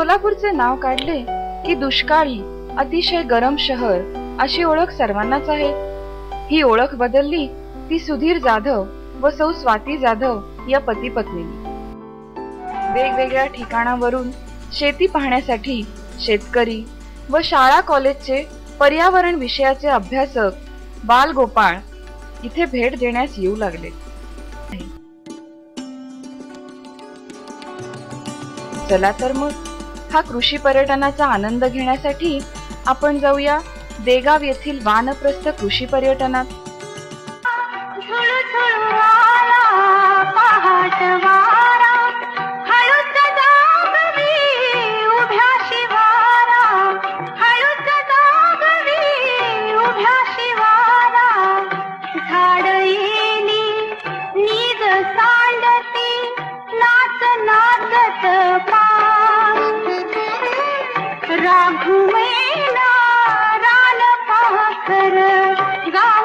सोलापूरचे नाव काढले की दुष्काळी अतिशय गरम शहर अशी ओळख सर्वांनाच आहे। ही ओळख बदलली ती सुधीर जाधव व सौ स्वाती जाधव या पती पत्नींनी। वेगवेगळ्या ठिकाणावरून शेती पाहण्यासाठी शेतकरी व शाळा कॉलेजचे पर्यावरण विषयाचे अभ्यासक बालगोपाळ इथे भेट देण्यास येऊ लागले। चला तर मग हा कृषी पर्यटनाचा आनंद घेण्यासाठी आपण जाऊया देगाव येथील वानप्रस्थ कृषी पर्यटनात। राघुवेला रान पाखर गा